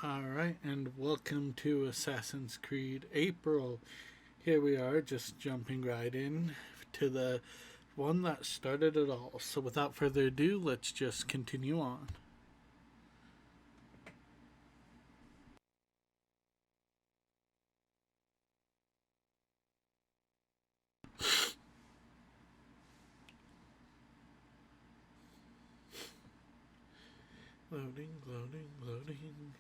Alright, and welcome to Assassin's Creed April. Here we are, just jumping right in to the one that started it all. So without further ado, let's just continue on. Loading, loading, loading.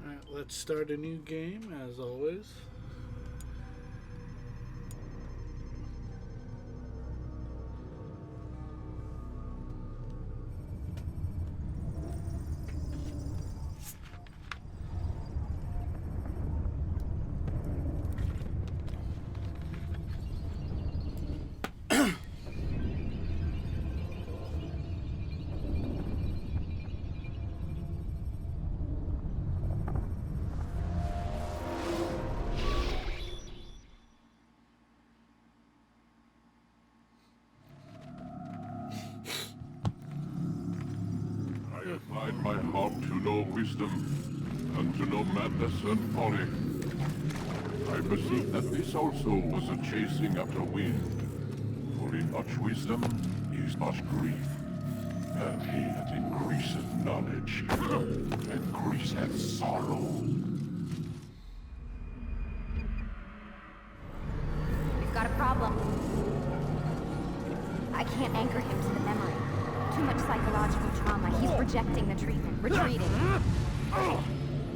Alright, let's start a new game as always. Applied my heart to know wisdom, and to know madness and folly. I perceive that this also was a chasing after wind. For in much wisdom is much grief, and he that increaseth knowledge increaseth sorrow. We've got a problem. I can't anchor him to the memory. Too much psychological trauma. He's rejecting the treatment, retreating.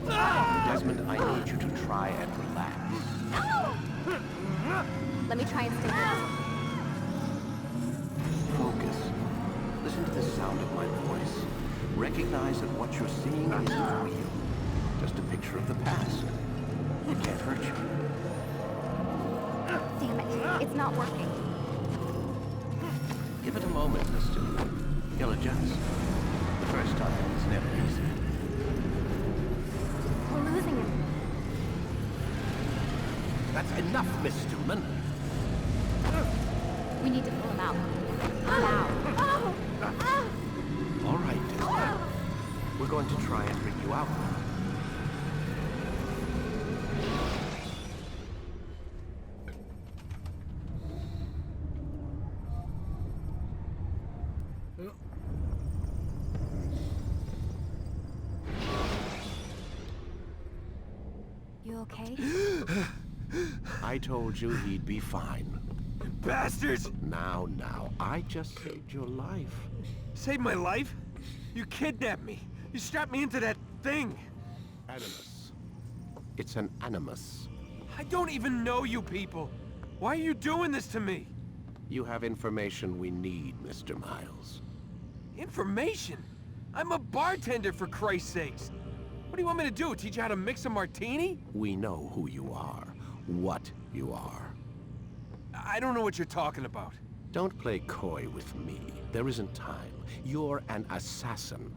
Desmond, I need you to try and relax. Let me try and stay calm. Focus. Listen to the sound of my voice. Recognize that what you're seeing isn't real. Just a picture of the past. It can't hurt you. Damn it. It's not working. Give it a moment, mister. He'll adjust. The first time is never easy. We're losing him. That's enough, Miss Stillman. We need to pull him out. Now. All right, Desmond. We're going to try and bring you out. You okay? I told you he'd be fine. Bastards! Now, I just saved your life. Saved my life? You kidnapped me. You strapped me into that thing. Animus. It's an animus. I don't even know you people. Why are you doing this to me? You have information we need, Mr. Miles. Information? I'm a bartender, for Christ's sakes. What do you want me to do? Teach you how to mix a martini? We know who you are, what you are. I don't know what you're talking about. Don't play coy with me. There isn't time. You're an assassin.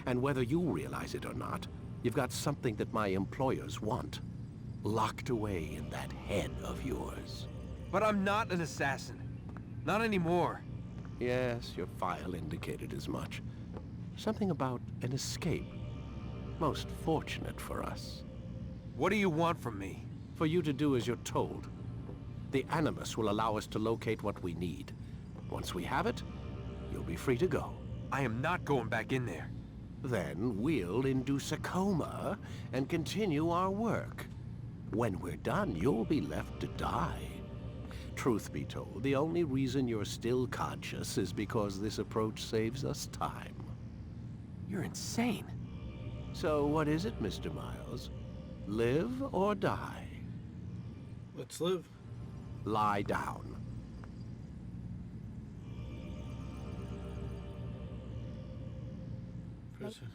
And whether you realize it or not, you've got something that my employers want. Locked away in that head of yours. But I'm not an assassin. Not anymore. Yes, your file indicated as much. Something about an escape. Most fortunate for us. What do you want from me? For you to do as you're told. The Animus will allow us to locate what we need. Once we have it, you'll be free to go. I am not going back in there. Then we'll induce a coma and continue our work. When we're done, you'll be left to die. Truth be told, the only reason you're still conscious is because this approach saves us time. You're insane. So what is it, Mr. Miles? Live or die? Let's live. Lie down. Prison.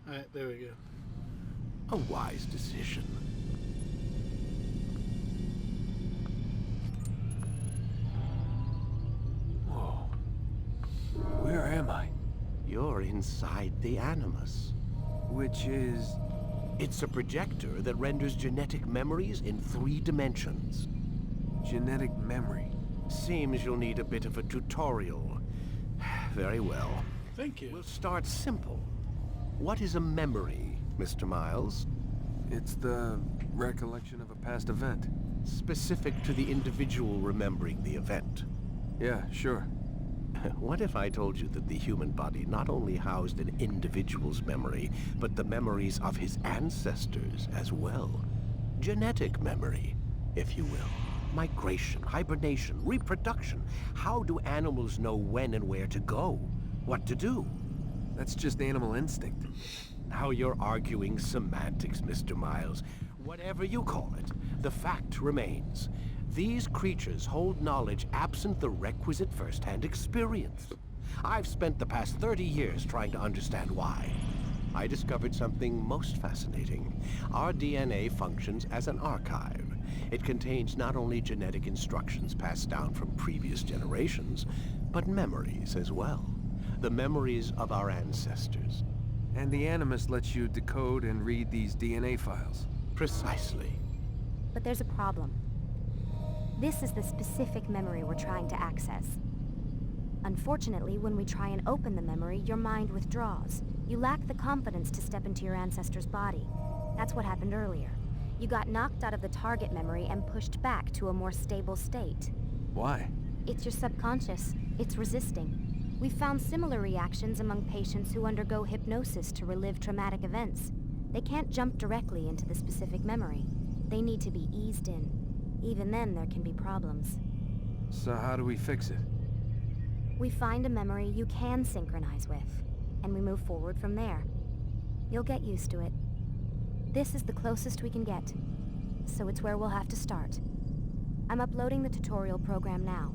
Alright, there we go. A wise decision. Whoa. Where am I? You're inside the Animus. Which is... It's a projector that renders genetic memories in 3 dimensions. genetic memory. Seems you'll need a bit of a tutorial. Very well. Thank you. We'll start simple. What is a memory, Mr. Miles? It's the recollection of a past event. Specific to the individual remembering the event. Yeah, sure. What if I told you that the human body not only housed an individual's memory, but the memories of his ancestors as well? Genetic memory, if you will. Migration, hibernation, reproduction. How do animals know when and where to go? What to do? That's just animal instinct. Now you're arguing semantics, Mr. Miles. Whatever you call it, the fact remains. These creatures hold knowledge absent the requisite first-hand experience. I've spent the past 30 years trying to understand why. I discovered something most fascinating. Our DNA functions as an archive. It contains not only genetic instructions passed down from previous generations, but memories as well. The memories of our ancestors. And the Animus lets you decode and read these DNA files. Precisely. But there's a problem. This is the specific memory we're trying to access. Unfortunately, when we try and open the memory, your mind withdraws. You lack the confidence to step into your ancestor's body. That's what happened earlier. You got knocked out of the target memory and pushed back to a more stable state. Why? It's your subconscious. It's resisting. We've found similar reactions among patients who undergo hypnosis to relive traumatic events. They can't jump directly into the specific memory. They need to be eased in. Even then, there can be problems. So how do we fix it? We find a memory you can synchronize with, and we move forward from there. You'll get used to it. This is the closest we can get, so it's where we'll have to start. I'm uploading the tutorial program now.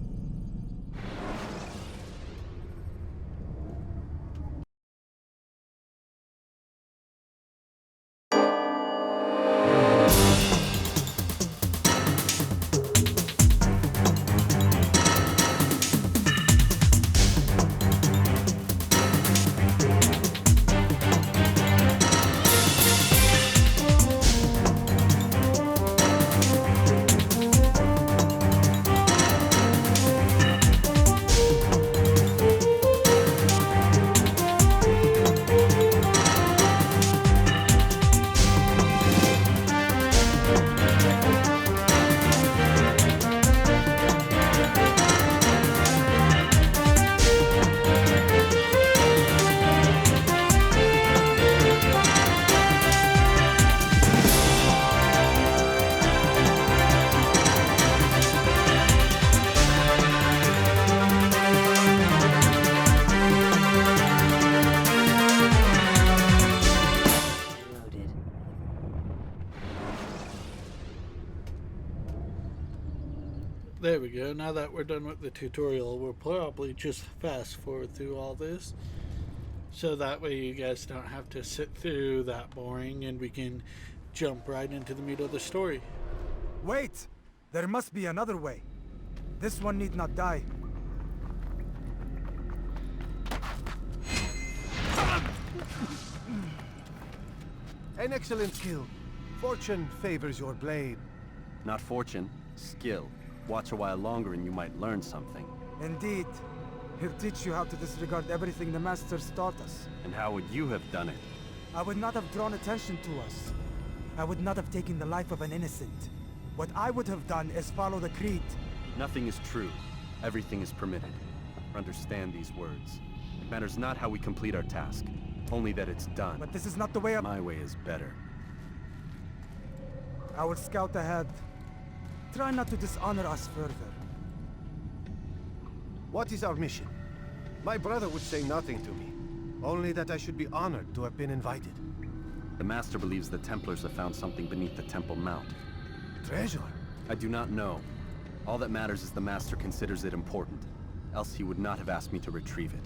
there we go. Now that we're done with the tutorial, we'll probably just fast forward through all this. So that way you guys don't have to sit through that boring and we can jump right into the meat of the story. Wait! There must be another way. This one need not die. An excellent skill. Fortune favors your blade. Not fortune, skill. Watch a while longer and you might learn something. Indeed. He'll teach you how to disregard everything the Masters taught us. And how would you have done it? I would not have drawn attention to us. I would not have taken the life of an innocent. What I would have done is follow the creed. Nothing is true. Everything is permitted. Understand these words. It matters not how we complete our task, only that it's done. But this is not the way My way is better. I will scout ahead. Try not to dishonor us further. What is our mission? My brother would say nothing to me. Only that I should be honored to have been invited. The Master believes the Templars have found something beneath the Temple Mount. Treasure? I do not know. All that matters is the Master considers it important. Else he would not have asked me to retrieve it.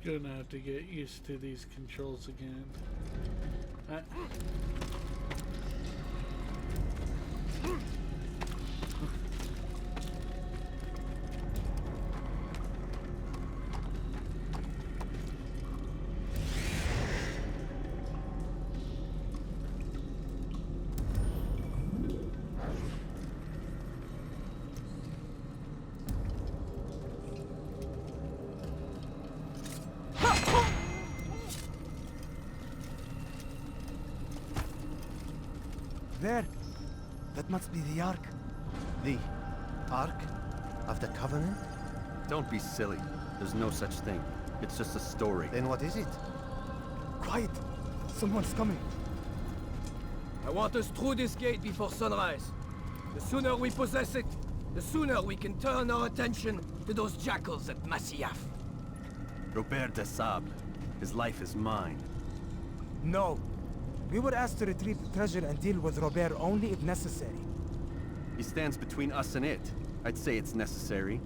Gonna have to get used to these controls again. There! That must be the Ark. The Ark of the Covenant? Don't be silly. There's no such thing. It's just a story. Then what is it? Quiet! Someone's coming. I want us through this gate before sunrise. The sooner we possess it, the sooner we can turn our attention to those jackals at Masyaf. Robert de Sable. His life is mine. No. We were asked to retrieve the treasure and deal with Robert only if necessary. He stands between us and it. I'd say it's necessary.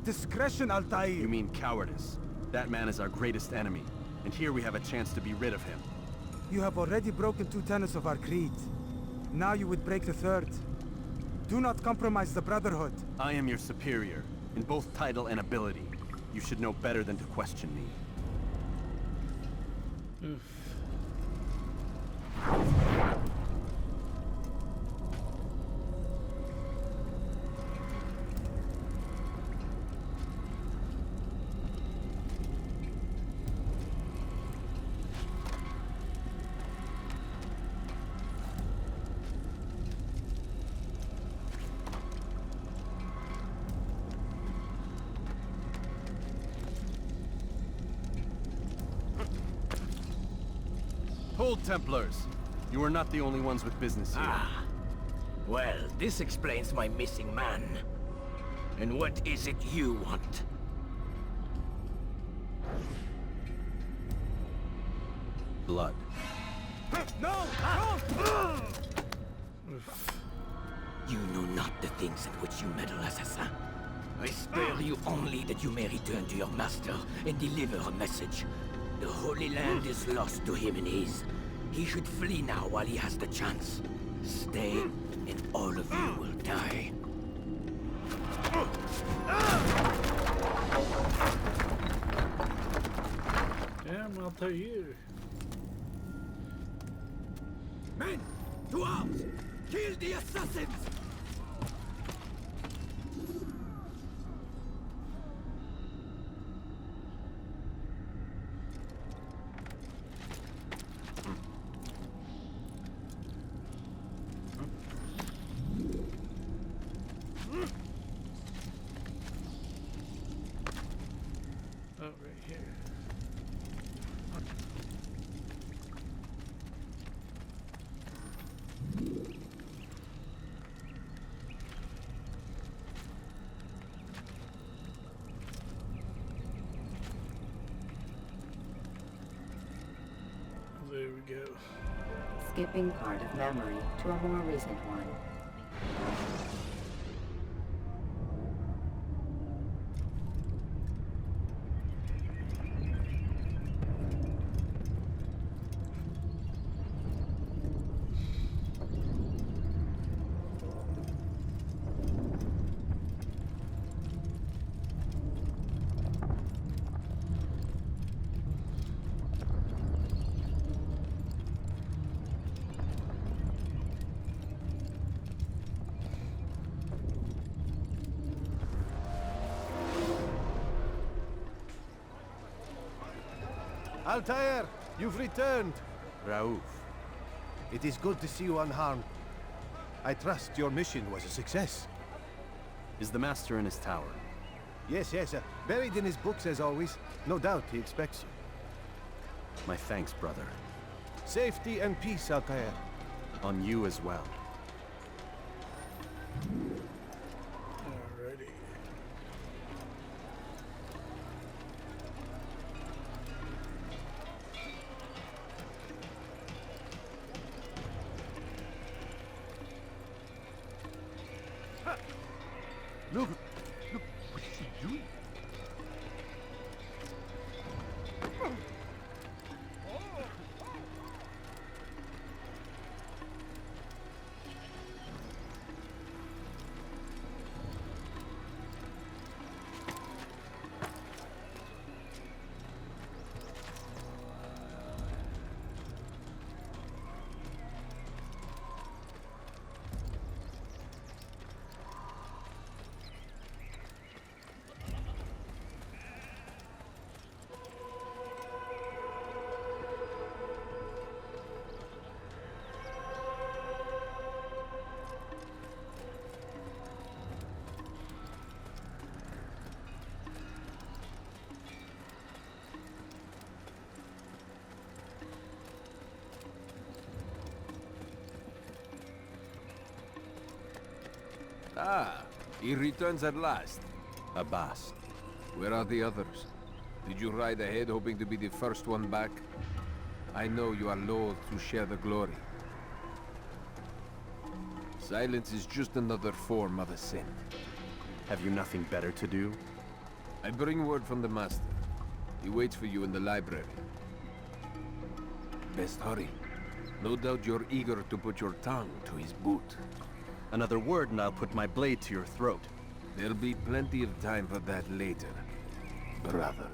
Discretion, Altair! You mean cowardice. That man is our greatest enemy, and here we have a chance to be rid of him. You have already broken 2 tenets of our creed. Now you would break the 3rd. Do not compromise the Brotherhood. I am your superior, in both title and ability. You should know better than to question me. Hold, Templars! You are not the only ones with business here. Ah. Well, this explains my missing man. And what is it you want? Blood. No! You know not the things at which you meddle, assassin. I spare you only that you may return to your master and deliver a message. The Holy Land is lost to him and his. He should flee now while he has the chance. Stay, and all of you will die. Damn, I'll tell you. Men, to arms! Kill the assassins! Oh, right here. go. Skipping part of memory to a more recent one. Altair, you've returned. Raouf. It is good to see you unharmed. I trust your mission was a success. Is the Master in his tower? Yes, buried in his books as always. No doubt he expects you. My thanks, brother. Safety and peace, Altair. On you as well. Alrighty. Look what she doing? Ah, he returns at last. Abbas. Where are the others? Did you ride ahead hoping to be the first one back? I know you are loath to share the glory. Silence is just another form of assent. Have you nothing better to do? I bring word from the Master. He waits for you in the library. Best hurry. No doubt you're eager to put your tongue to his boot. Another word and I'll put my blade to your throat. There'll be plenty of time for that later, brother.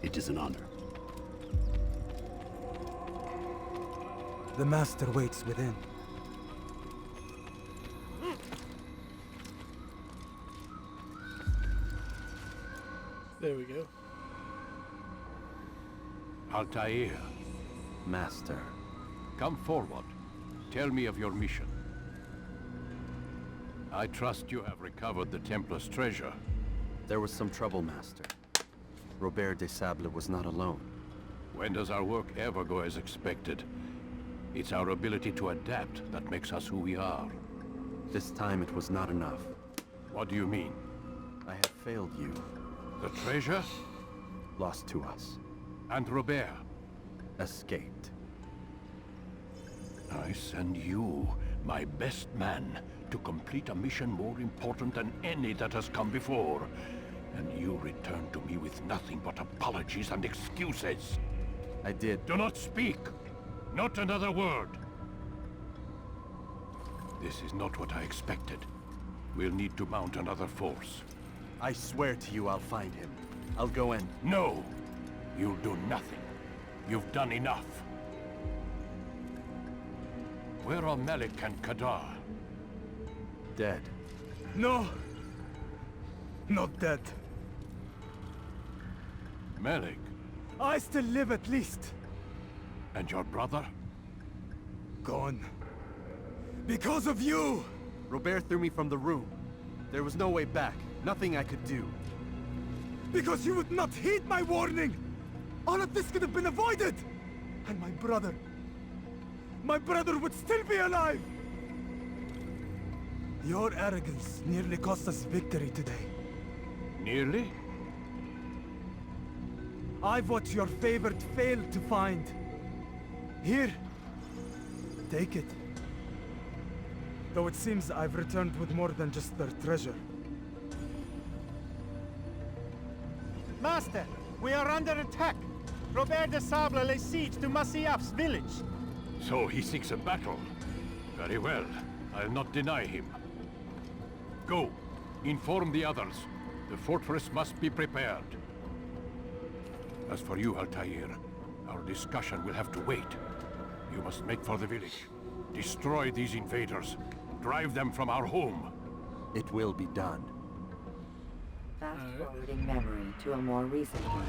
It is an honor. The Master waits within. There we go. Altair, Master. come forward. Tell me of your mission. I trust you have recovered the Templar's treasure. There was some trouble, Master. Robert de Sable was not alone. When does our work ever go as expected? It's our ability to adapt that makes us who we are. This time it was not enough. What do you mean? I have failed you. The treasure? Lost to us. And Robert? Escaped. I send you, my best man, to complete a mission more important than any that has come before. And you return to me with nothing but apologies and excuses. I did. Do not speak! Not another word! This is not what I expected. We'll need to mount another force. I swear to you I'll find him. I'll go in. No! You'll do nothing. You've done enough. Where are Melik and Kadar? Dead. No! Not dead. Melik? I still live at least. And your brother? Gone. Because of you! Robert threw me from the room. There was no way back. Nothing I could do. Because you would not heed my warning! All of this could have been avoided! And my brother, my brother would still be alive! Your arrogance nearly cost us victory today. Nearly? I've what your favorite failed to find. Here. Take it. Though it seems I've returned with more than just their treasure. Master, we are under attack. Robert de Sable lays siege to Masyaf's village. So he seeks a battle. Very well. I'll not deny him. Go. Inform the others. The fortress must be prepared. As for you, Altair, our discussion will have to wait. You must make for the village. Destroy these invaders. Drive them from our home. It will be done. Fast-forwarding memory to a more recent one.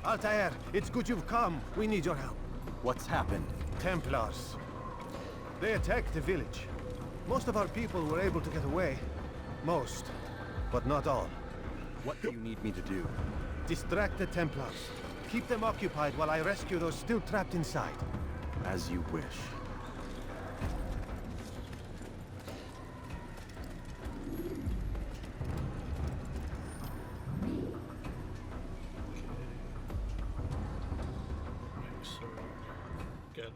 Altair, it's good you've come. We need your help. What's happened? Templars. They attacked the village. Most of our people were able to get away. Most, but not all. What do you need me to do? Distract the Templars. Keep them occupied while I rescue those still trapped inside. As you wish. Got it.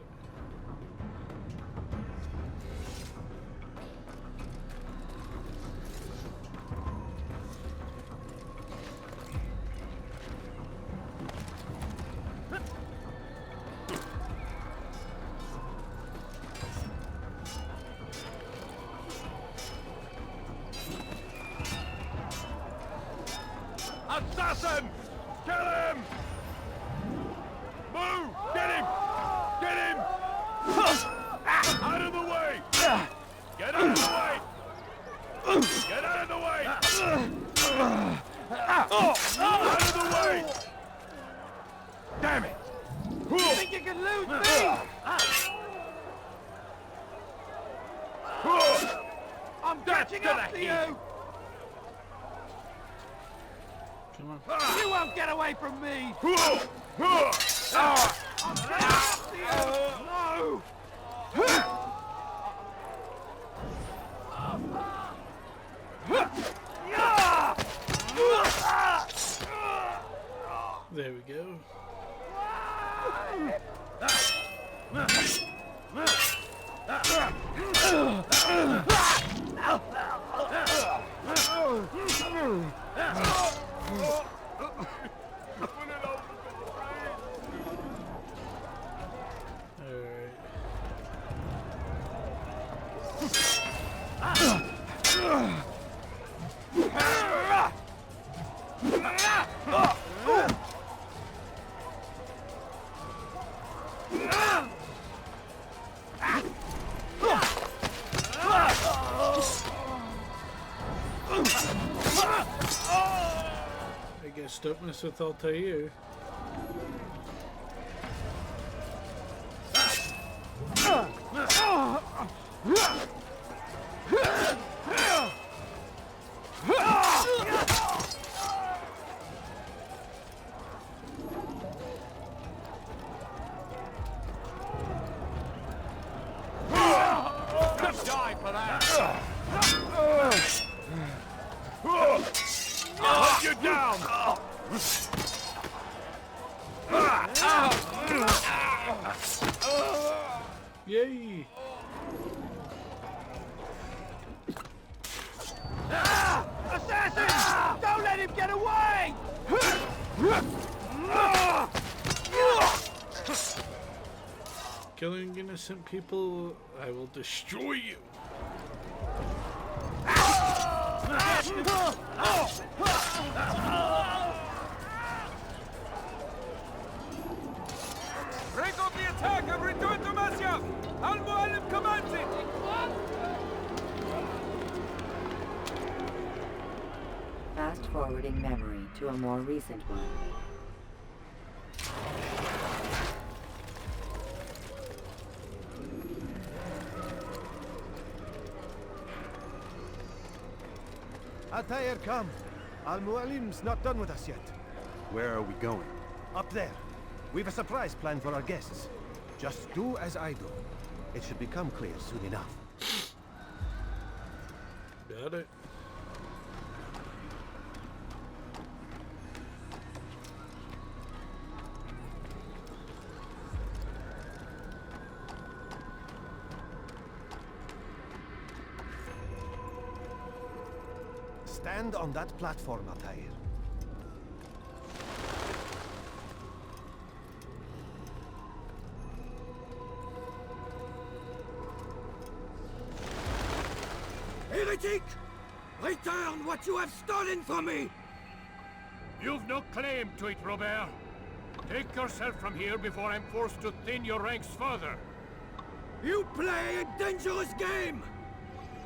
Assassin! Kill him! Move! Get him! Get him! Out of the way! Get out of the way! Get out of the way! Out of the way! Damn it! You think you can lose me? I'm catching up to you! Come on. You won't get away from me! I'm catching up to you! No! There we go. I guess don't mess with Altair. Die for that! Hunt you down! Yay! Assassin! Don't let him get away! Killing innocent people, I will destroy you. Break up the attack and return to Masyaf! Al-Mualim commands it! Fast-forwarding memory to a more recent one. Altair, come. Al-Mualim's not done with us yet. Where are we going? Up there. We've a surprise planned for our guests. Just do as I do. It should become clear soon enough. Got it. Stand on that platform, Altair. Heretic! Return what you have stolen from me! You've no claim to it, Robert. Take yourself from here before I'm forced to thin your ranks further. You play a dangerous game!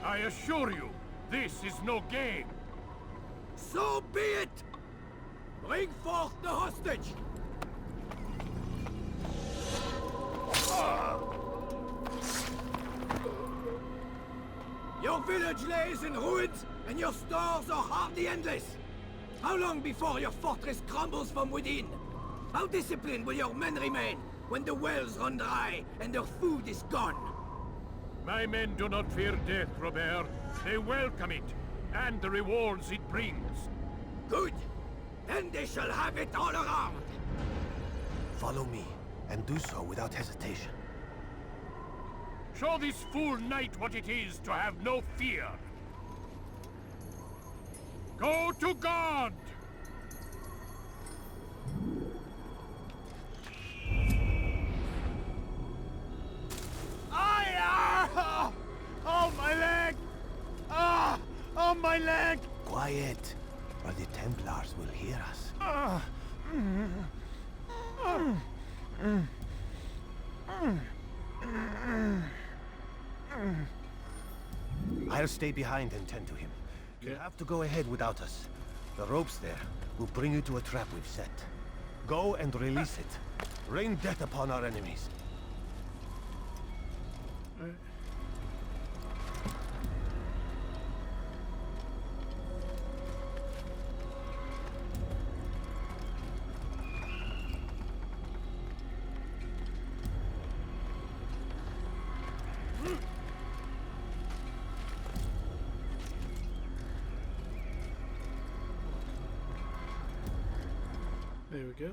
I assure you, this is no game. So be it! Bring forth the hostage! Your village lays in ruins, and your stores are hardly endless. How long before your fortress crumbles from within? How disciplined will your men remain when the wells run dry and their food is gone? My men do not fear death, Robert. They welcome it, and the rewards it brings. Good. Then they shall have it all around. Follow me, and do so without hesitation. Show this fool knight what it is to have no fear. Go to God! Oh, my leg! Ah! Oh, my leg! Quiet, or the Templars will hear us. I'll stay behind and tend to him. You have to go ahead without us. The ropes there will bring you to a trap we've set. Go and release it. Rain death upon our enemies. There we go.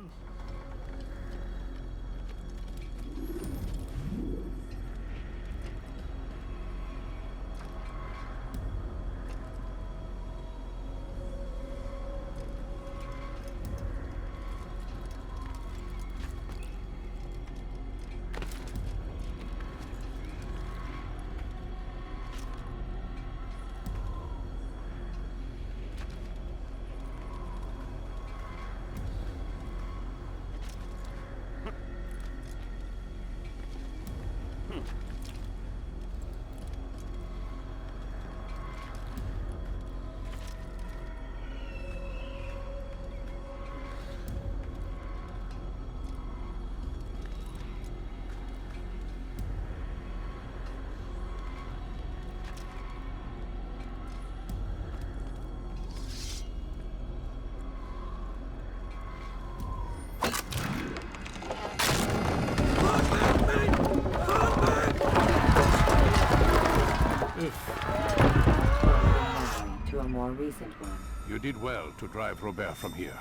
To a more recent one. You did well to drive Robert from here.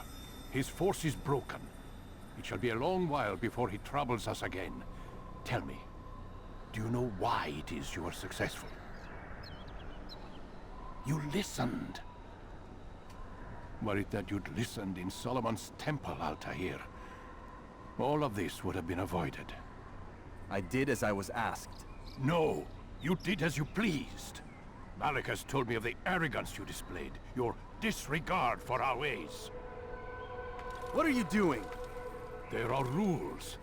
His force is broken. It shall be a long while before he troubles us again. Tell me, do you know why it is you were successful? You listened. Were it that you'd listened in Solomon's temple, Altair, all of this would have been avoided. I did as I was asked. No, you did as you pleased. Malik has told me of the arrogance you displayed, your disregard for our ways. What are you doing? There are rules.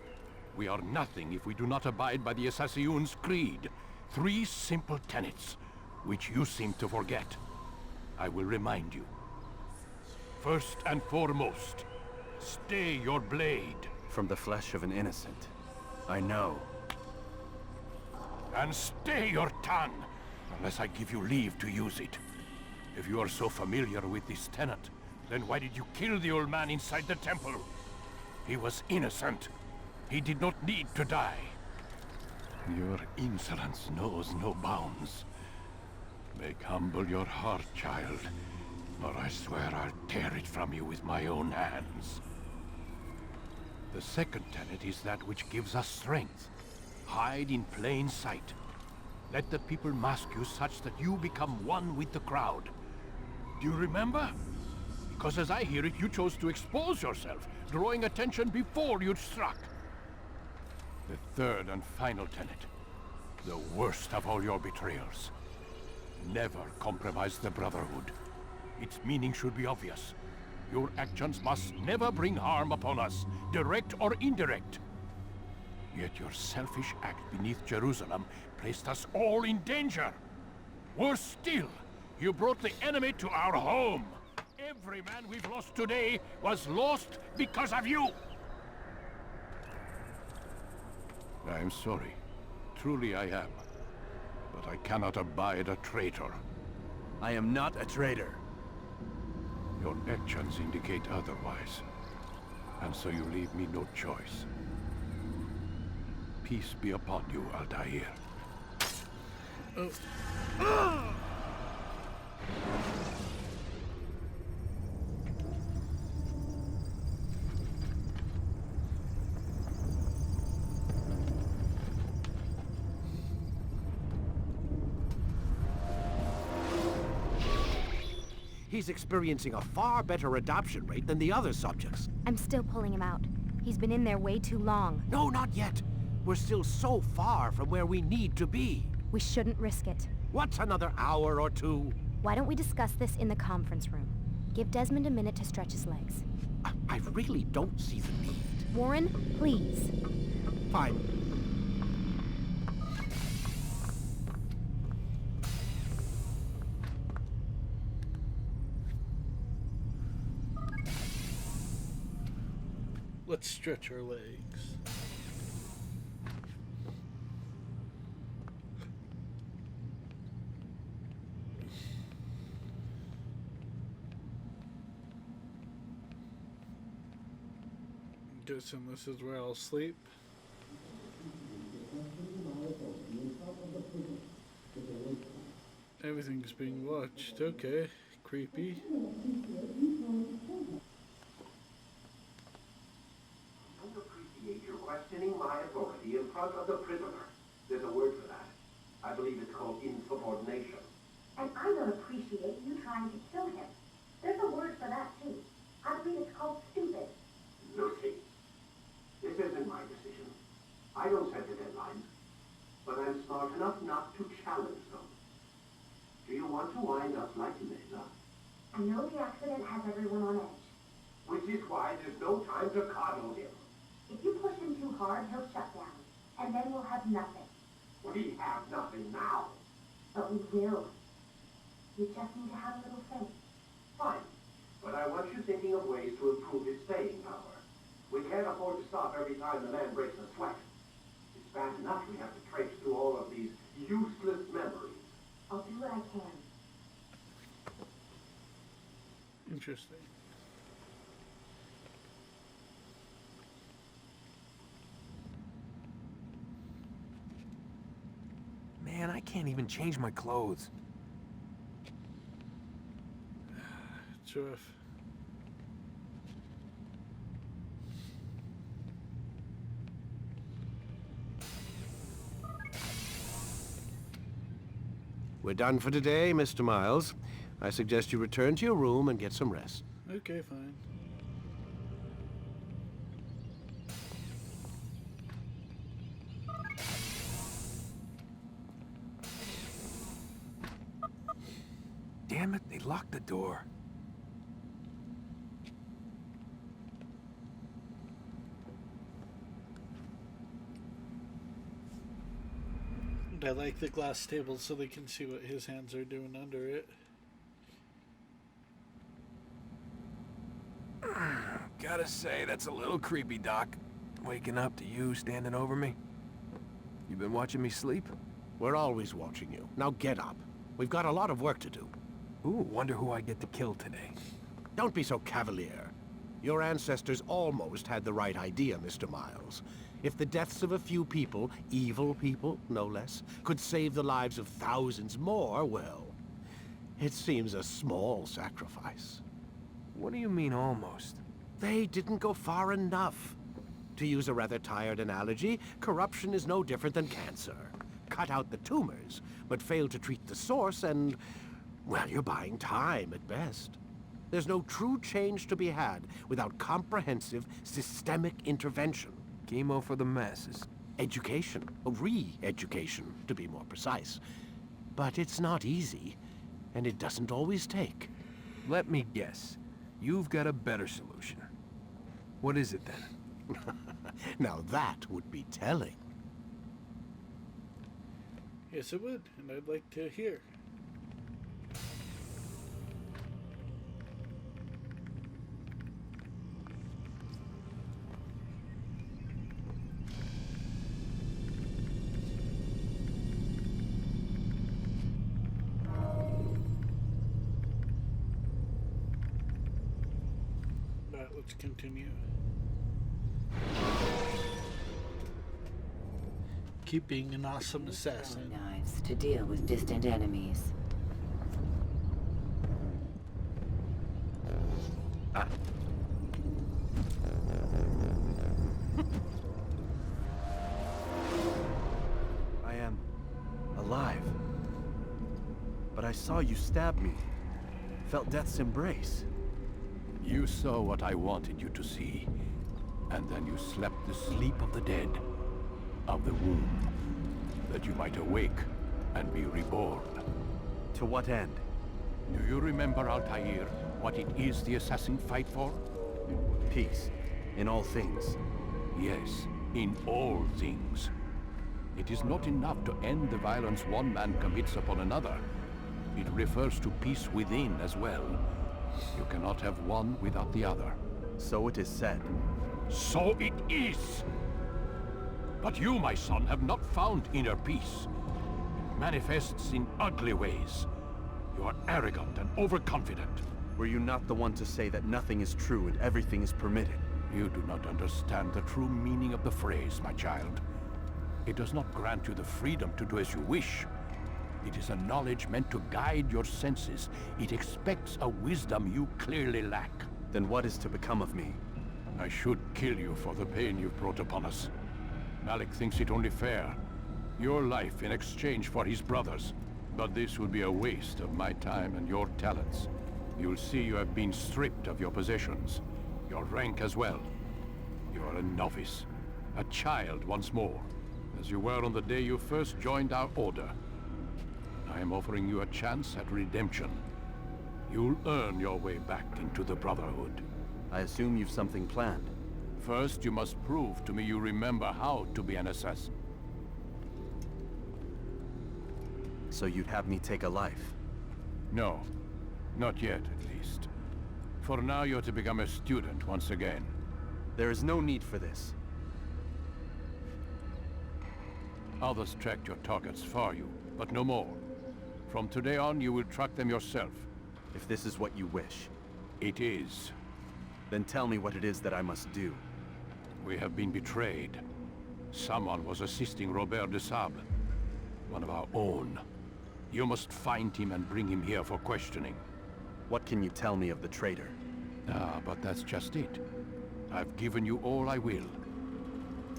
We are nothing if we do not abide by the Assassin's creed. 3 simple tenets, which you seem to forget. I will remind you. First and foremost, stay your blade. From the flesh of an innocent. I know. And stay your tongue, unless I give you leave to use it. If you are so familiar with this tenant, then why did you kill the old man inside the temple? He was innocent. He did not need to die. Your insolence knows no bounds. Make humble your heart, child, or I swear I'll tear it from you with my own hands. The second tenet is that which gives us strength. Hide in plain sight. Let the people mask you such that you become one with the crowd. Do you remember? Because as I hear it, you chose to expose yourself, drawing attention before you'd struck. The third and final tenet. The worst of all your betrayals. Never compromise the Brotherhood. Its meaning should be obvious. Your actions must never bring harm upon us, direct or indirect. Yet your selfish act beneath Jerusalem placed us all in danger. Worse still, you brought the enemy to our home. Every man we've lost today was lost because of you. I'm sorry. Truly I am. But I cannot abide a traitor. I am not a traitor. Your actions indicate otherwise. And so you leave me no choice. Peace be upon you, Altair. He's experiencing a far better adoption rate than the other subjects. I'm still pulling him out. He's been in there way too long. No, not yet. We're still so far from where we need to be. We shouldn't risk it. What's another hour or two? Why don't we discuss this in the conference room? Give Desmond a minute to stretch his legs. I really don't see the need. Warren, please. Fine. Let's stretch our legs. Guessing this is where I'll sleep. Everything's being watched. Okay. Creepy. You're questioning my authority in front of the prisoner. There's a word for that. I believe it's called insubordination. And I don't appreciate you trying to kill him. There's a word for that, too. I believe it's called stupid. Lucy, this isn't my decision. I don't set the deadlines. But I'm smart enough not to challenge them. Do you want to wind up like Mesa? I know the accident has everyone on edge. Which is why there's no time to coddle him. If you push him too hard, he'll shut down. And then we'll have nothing. We have nothing now. But we will. You just need to have a little faith. Fine. But I want you thinking of ways to improve his staying power. We can't afford to stop every time the man breaks a sweat. It's bad enough we have to trace through all of these useless memories. I'll do what I can. Interesting. Man, I can't even change my clothes. It's rough. We're done for today, Mr. Miles. I suggest you return to your room and get some rest. Okay, fine. Damn it, they locked the door. I like the glass table so they can see what his hands are doing under it. Gotta say, that's a little creepy, Doc. Waking up to you standing over me. You been watching me sleep? We're always watching you. Now get up. We've got a lot of work to do. Ooh, wonder who I get to kill today. Don't be so cavalier. Your ancestors almost had the right idea, Mr. Miles. If the deaths of a few people, evil people, no less, could save the lives of thousands more, well, it seems a small sacrifice. What do you mean, almost? They didn't go far enough. To use a rather tired analogy, corruption is no different than cancer. Cut out the tumors, but fail to treat the source and, well, you're buying time at best. There's no true change to be had without comprehensive, systemic intervention. Chemo for the masses. Education. Re-education, to be more precise. But it's not easy, and it doesn't always take. Let me guess. You've got a better solution. What is it, then? Now that would be telling. Yes, it would, and I'd like to hear. Let's continue. Keep being an awesome assassin. Knives to deal with distant enemies. I am alive. But I saw you stab me. Felt death's embrace. You saw what I wanted you to see, and then you slept the sleep of the dead, of the womb, that you might awake and be reborn. To what end? Do you remember, Altair, what it is the assassins fight for? Peace, in all things. Yes, in all things. It is not enough to end the violence one man commits upon another. It refers to peace within as well. You cannot have one without the other. So it is said. So it is! But you, my son, have not found inner peace. It manifests in ugly ways. You are arrogant and overconfident. Were you not the one to say that nothing is true and everything is permitted? You do not understand the true meaning of the phrase, my child. It does not grant you the freedom to do as you wish. It is a knowledge meant to guide your senses. It expects a wisdom you clearly lack. Then what is to become of me? I should kill you for the pain you've brought upon us. Malik thinks it only fair. Your life in exchange for his brother's. But this would be a waste of my time and your talents. You'll see you have been stripped of your possessions. Your rank as well. You are a novice. A child once more. As you were on the day you first joined our order. I am offering you a chance at redemption. You'll earn your way back into the Brotherhood. I assume you've something planned. First, you must prove to me you remember how to be an assassin. So you'd have me take a life? No. Not yet, at least. For now, you're to become a student once again. There is no need for this. Others tracked your targets for you, but no more. From today on, you will track them yourself. If this is what you wish. It is. Then tell me what it is that I must do. We have been betrayed. Someone was assisting Robert de Sable, one of our own. You must find him and bring him here for questioning. What can you tell me of the traitor? Ah, but that's just it. I've given you all I will.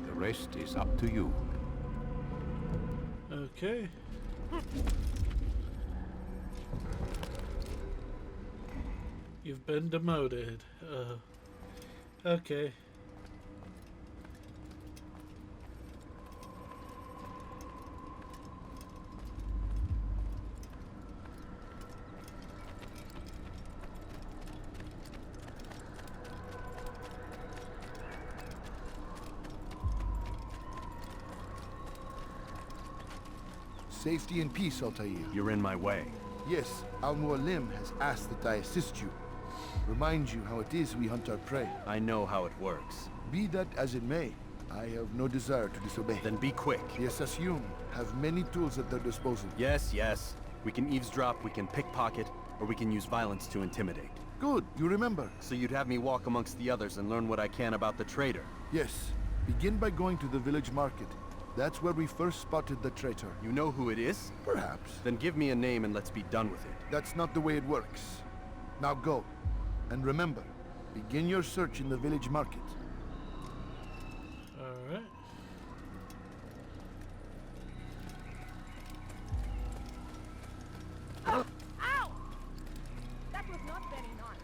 The rest is up to you. Okay. You've been demoted. Okay. Safety and peace, Altair. You're in my way. Yes, Al-Mualim has asked that I assist you. Remind you how it is we hunt our prey. I know how it works. Be that as it may, I have no desire to disobey. Then be quick. The Assassin have many tools at their disposal. Yes, yes. We can eavesdrop, we can pickpocket. or we can use violence to intimidate. Good, you remember. So you'd have me walk amongst the others and learn what I can about the traitor? Yes. Begin by going to the village market. That's where we first spotted the traitor. You know who it is? Perhaps. Then give me a name and let's be done with it. That's not the way it works. Now go. And remember, begin your search in the village market. Alright. Ow! That was not very nice.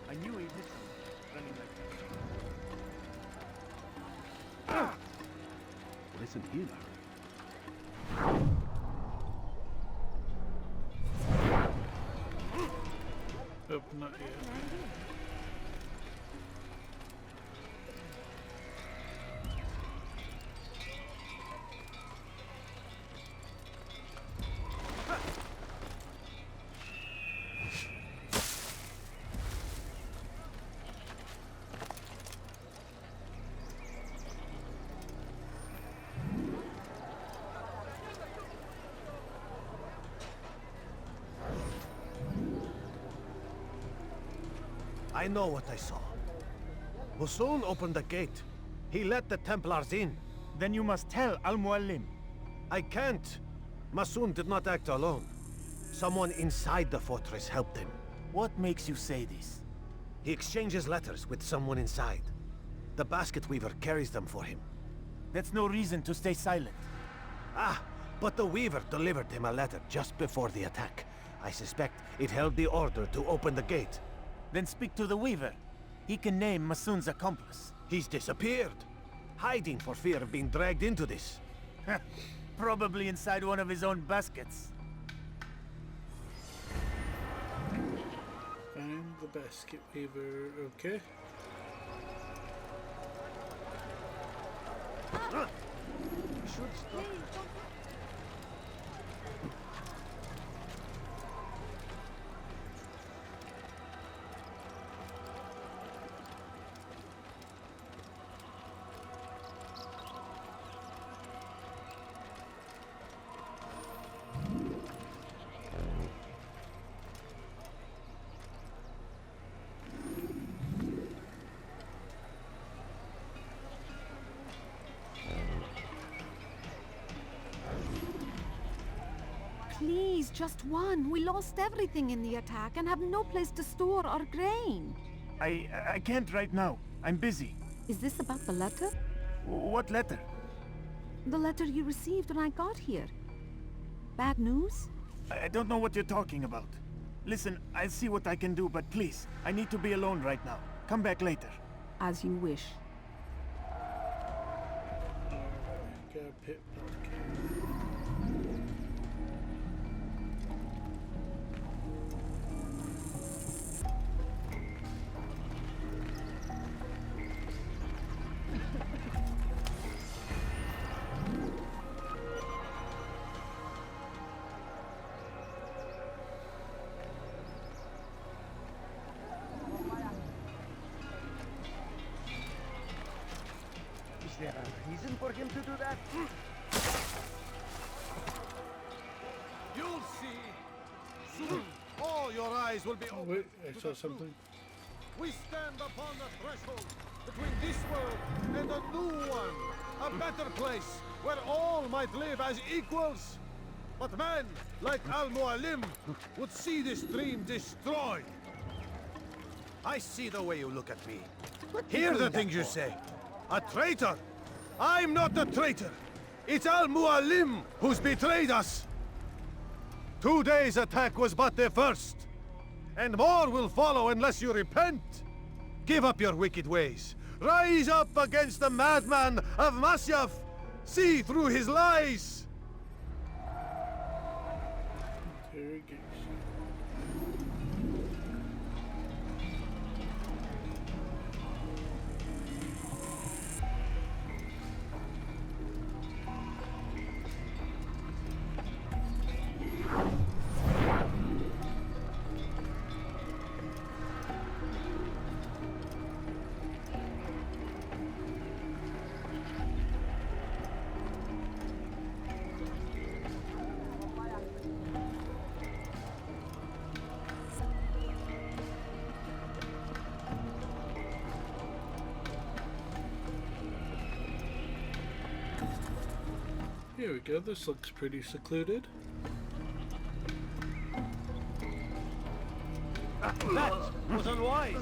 I knew he missed him, running like that. Listen here. Oh, not yet. I know what I saw. Musun opened the gate. He let the Templars in. Then you must tell Al-Mualim. I can't. Musun did not act alone. Someone inside the fortress helped him. What makes you say this? He exchanges letters with someone inside. The basket weaver carries them for him. That's no reason to stay silent. Ah, but the weaver delivered him a letter just before the attack. I suspect it held the order to open the gate. Then speak to the weaver. He can name Masun's accomplice. He's disappeared. Hiding for fear of being dragged into this. Probably inside one of his own baskets. Find the basket weaver, okay. Should stop. Please, just one. We lost everything in the attack and have no place to store our grain. I can't right now. I'm busy. Is this about the letter? What letter? The letter you received when I got here. Bad news? I don't know what you're talking about. Listen, I'll see what I can do, but please, I need to be alone right now. Come back later. As you wish. Got a pit bucket. Is there a reason for him to do that? You'll see. Soon, all your eyes will be Oh, open. wait, I to saw the something. truth. We stand upon the threshold between this world and a new one. A better place where all might live as equals. But men like Al-Mualim would see this dream destroyed. I see the way you look at me. Hear the things you say. A traitor? I'm not a traitor. It's Al-Mualim who's betrayed us. Today's attack was but the first. And more will follow unless you repent. Give up your wicked ways. Rise up against the madman of Masyaf. See through his lies. Interrogation. Here we go, this looks pretty secluded. That was unwise!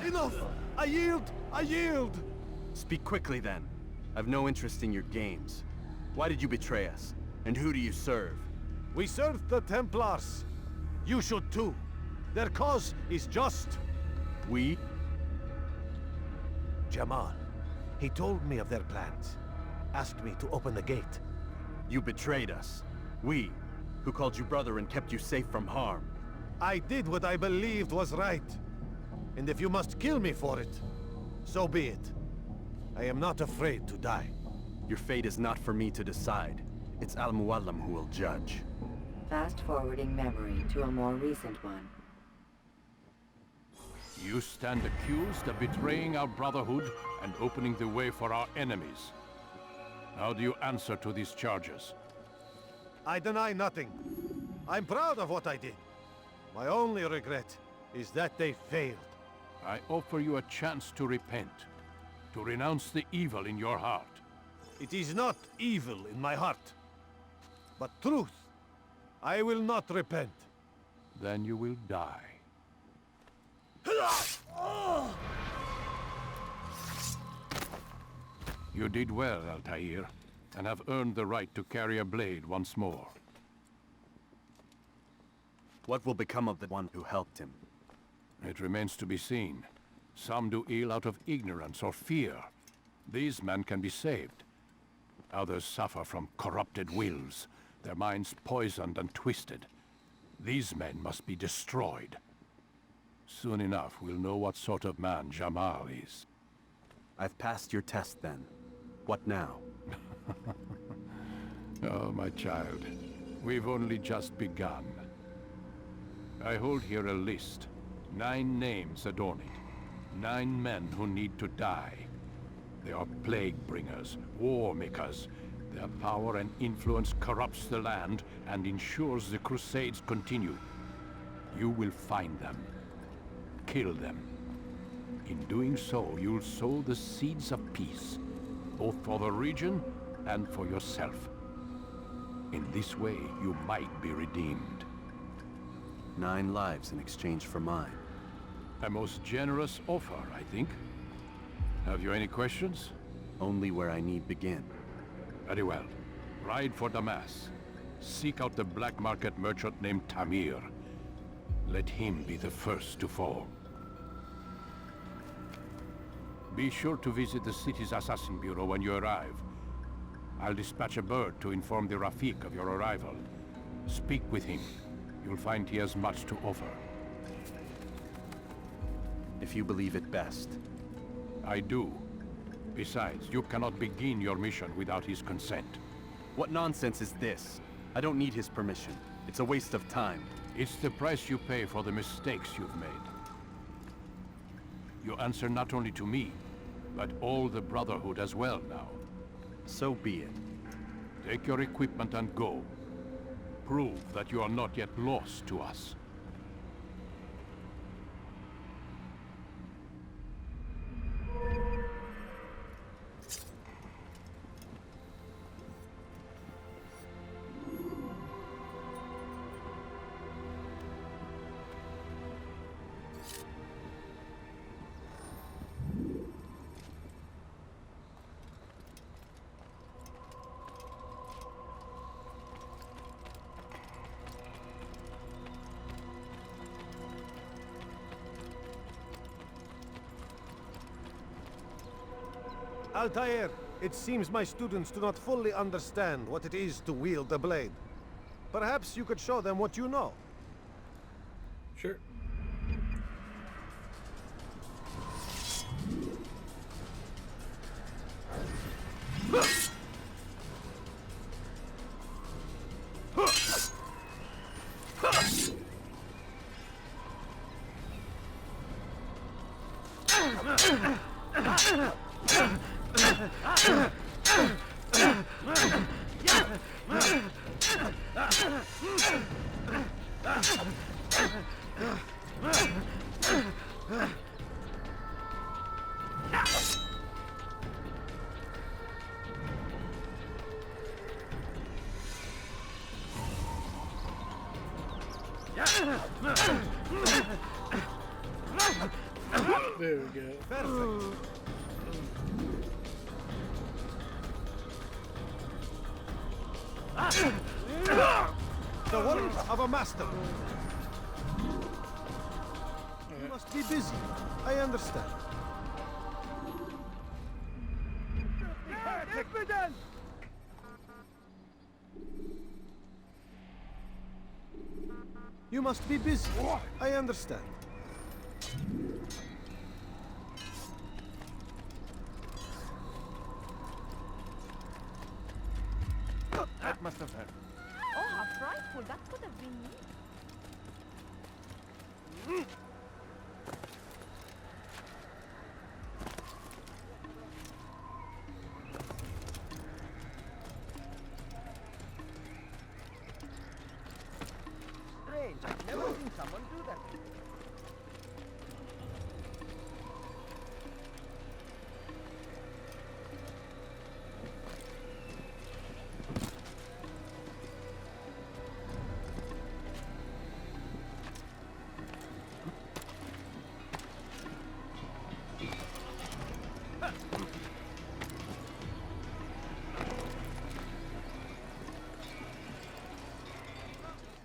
Enough! I yield! I yield! Speak quickly then. I've no interest in your games. Why did you betray us? And who do you serve? We serve the Templars. You should too. Their cause is just. We? Jamal. He told me of their plans. Asked me to open the gate. You betrayed us. We, who called you brother and kept you safe from harm. I did what I believed was right. And if you must kill me for it, so be it. I am not afraid to die. Your fate is not for me to decide. It's Al-Mualim who will judge. Fast-forwarding memory to a more recent one. You stand accused of betraying our Brotherhood and opening the way for our enemies. How do you answer to these charges? I deny nothing. I'm proud of what I did. My only regret is that they failed. I offer you a chance to repent, to renounce the evil in your heart. It is not evil in my heart, but truth. I will not repent. Then you will die. You did well, Altair, and have earned the right to carry a blade once more. What will become of the one who helped him? It remains to be seen. Some do ill out of ignorance or fear. These men can be saved. Others suffer from corrupted wills, their minds poisoned and twisted. These men must be destroyed. Soon enough, we'll know what sort of man Jamal is. I've passed your test then. What now? Oh, my child. We've only just begun. I hold here a list. 9 names adorn it. 9 men who need to die. They are plague bringers, war makers. Their power and influence corrupts the land and ensures the Crusades continue. You will find them. Kill them. In doing so, you'll sow the seeds of peace, both for the region and for yourself. In this way, you might be redeemed. 9 lives in exchange for mine. A most generous offer, I think. Have you any questions? Only where I need begin. Very well. Ride for Damas. Seek out the black market merchant named Tamir. Let him be the first to fall. Be sure to visit the city's assassin bureau when you arrive. I'll dispatch a bird to inform the Rafik of your arrival. Speak with him. You'll find he has much to offer. If you believe it best. I do. Besides, you cannot begin your mission without his consent. What nonsense is this? I don't need his permission. It's a waste of time. It's the price you pay for the mistakes you've made. You answer not only to me, but all the Brotherhood as well now. So be it. Take your equipment and go. Prove that you are not yet lost to us. Altair, it seems my students do not fully understand what it is to wield a blade. Perhaps you could show them what you know. Sure. There we go. Perfect. The work of a master. You must be busy. I understand. Evidence! You must be busy. I understand. That must have hurt. Oh, how frightful. That could have been me. Strange. I've never seen someone do that.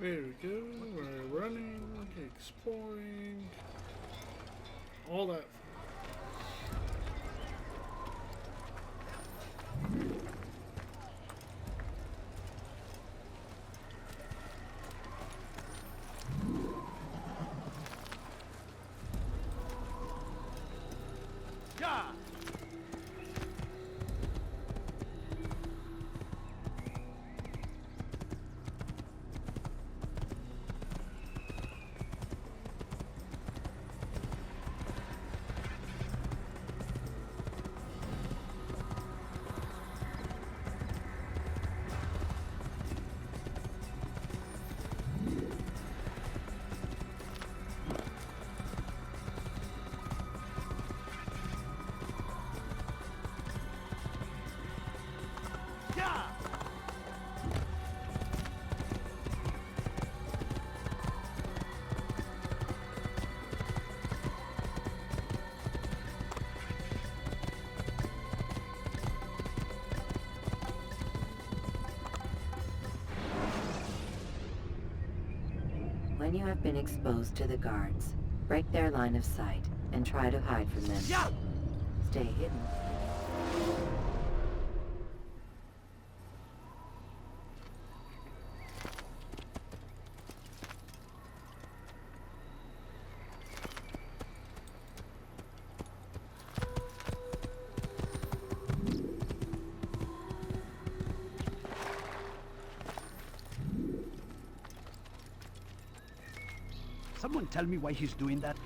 There we go. We're running, exploring, all that. Yeah! When you have been exposed to the guards, break their line of sight and try to hide from them. Stay hidden. Someone tell me why he's doing that?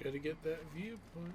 Gotta get that viewpoint.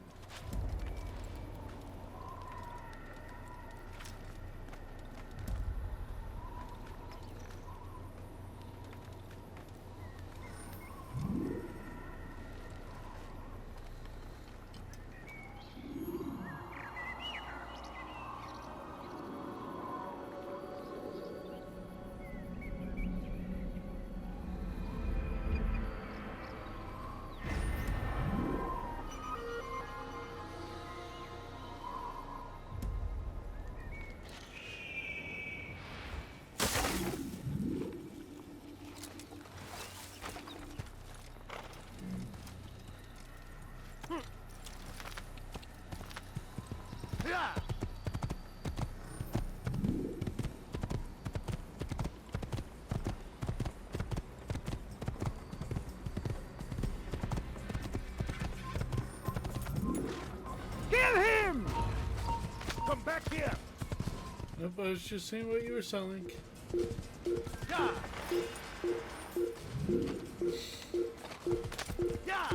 Kill him! Come back here! Nope, I was just saying what you were selling. Yeah! Yeah!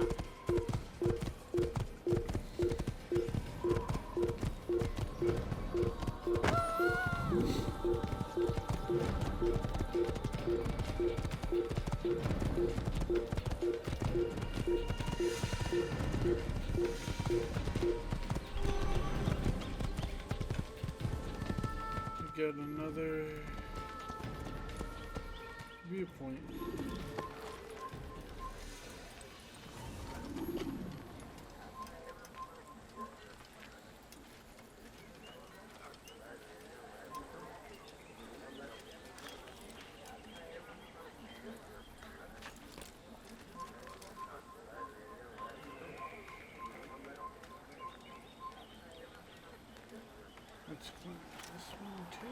viewpoint. Let's clean this one too.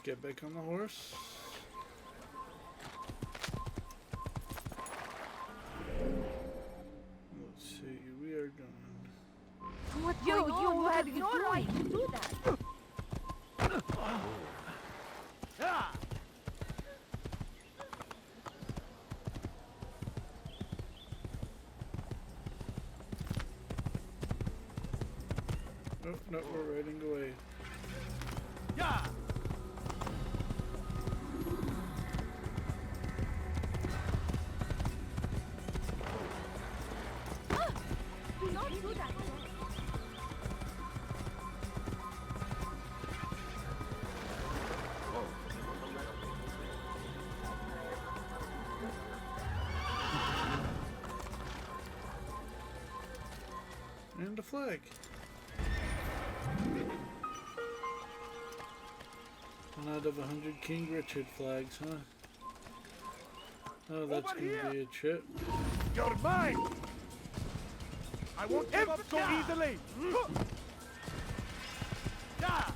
Get back on the horse. Let's see, we are going. What's going on? You had no right to do that. Oh, no, we're riding away. Yeah! Do not do that. And a flag. One out of 100 King Richard flags, huh? Oh, that's gonna be a trip. You're mine! I won't give up so easily! Yeah!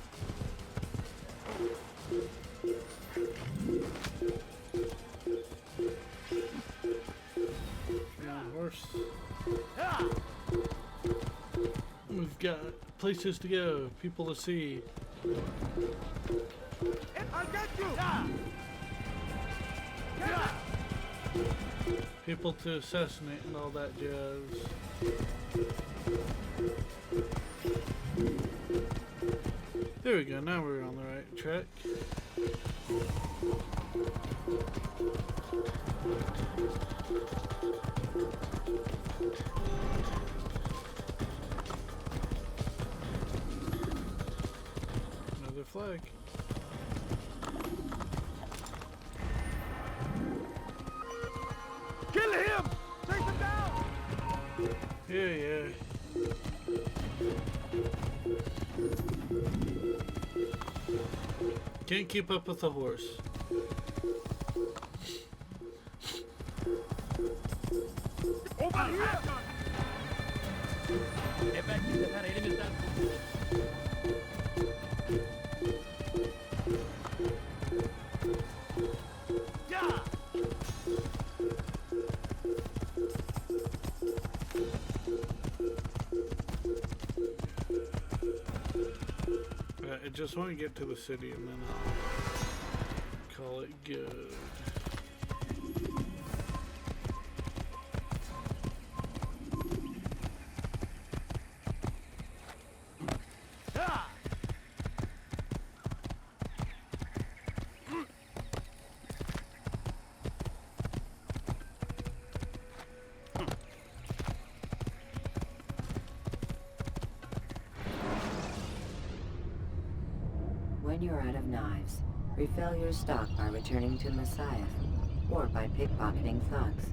Come on, horse. We've got places to go, people to see. I'll get you! People to assassinate and all that jazz. There we go, now we're on the right track. Another flag. Kill him! Take him down! Yeah. Can't keep up with the horse. Over here! I just want to get to the city and then I'll call it good. When you're out of knives, refill your stock by returning to Messiah, or by pickpocketing thugs.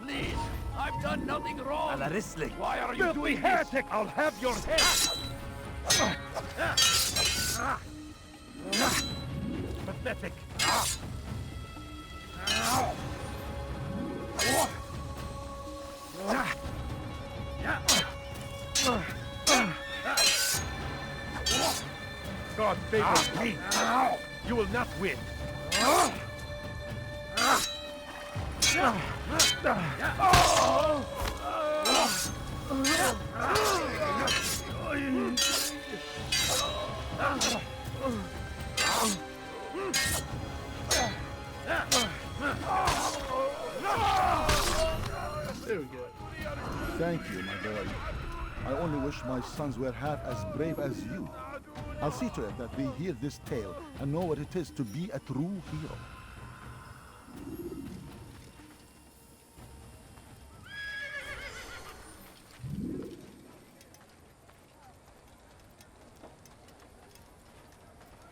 Please, I've done nothing wrong. Why are you Filthy doing heretic! I'll have your head! Pathetic! God favors me! You will not win! There we go. Thank you, my boy. I only wish my sons were half as brave as you. I'll see to it that they hear this tale and know what it is to be a true hero.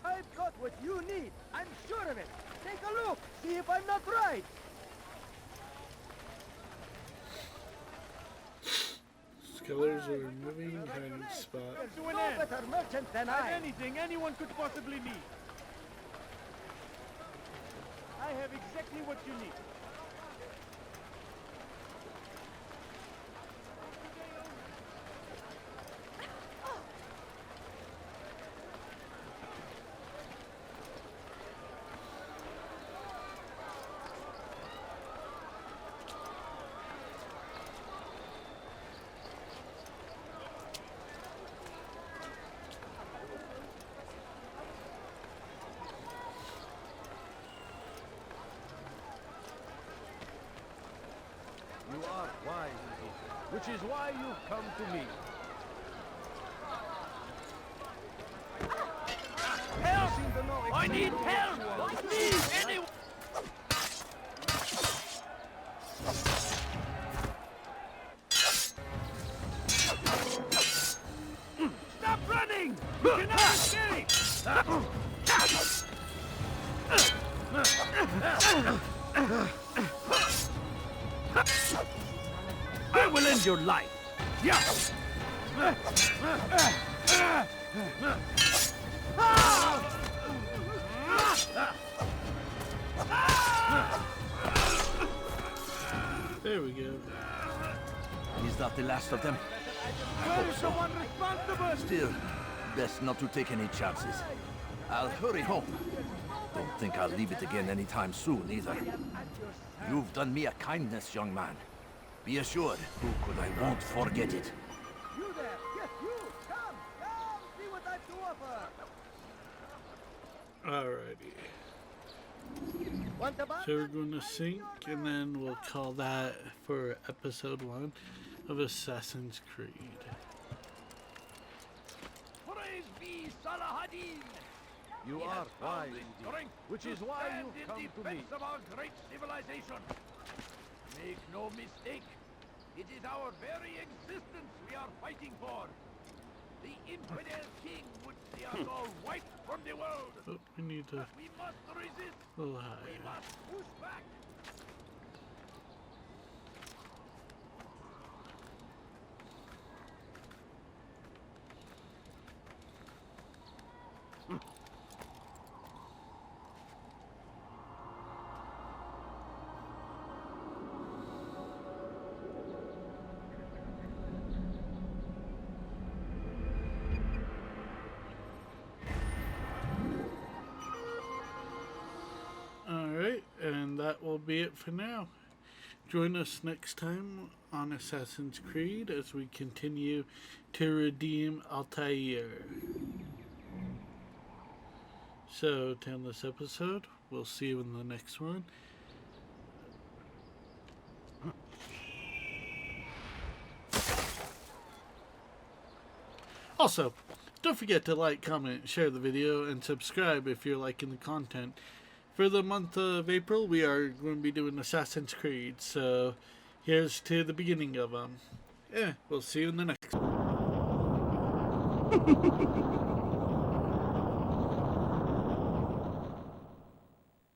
I've got what you need. I'm sure of it. Take a look. See if I'm not right. Scholars are removing hiding spot. There's no better merchant than I. Anything anyone could possibly need. I have exactly what you need. You are wise, which is why you've come to me. Help! I need help! Please, anyone! Stop running! You cannot escape! I will end your life. Yeah. There we go. Is that the last of them? I hope so. Still, best not to take any chances. I'll hurry home. Don't think I'll leave it again anytime soon, either. You've done me a kindness, young man. Be assured, I won't forget it. You there! Yes, you! Come! Come! See what I've to offer! Alrighty. Want a So we're going to sync, and then we'll call that for episode 1 of Assassin's Creed. Praise be Salahadin! You are wise, indeed, which is why you've come to me. Of our great civilization. Make no mistake, it is our very existence we are fighting for. The infidel king would see us all wiped from the world. Oh, we need to... We must resist. A little higher. We must push back. Alright, and that will be it for now. Join us next time on Assassin's Creed as we continue to redeem Altair. So, to end this episode, we'll see you in the next one. Also, don't forget to like, comment, share the video, and subscribe if you're liking the content. For the month of April, we are going to be doing Assassin's Creed, so here's to the beginning of them. We'll see you in the next one.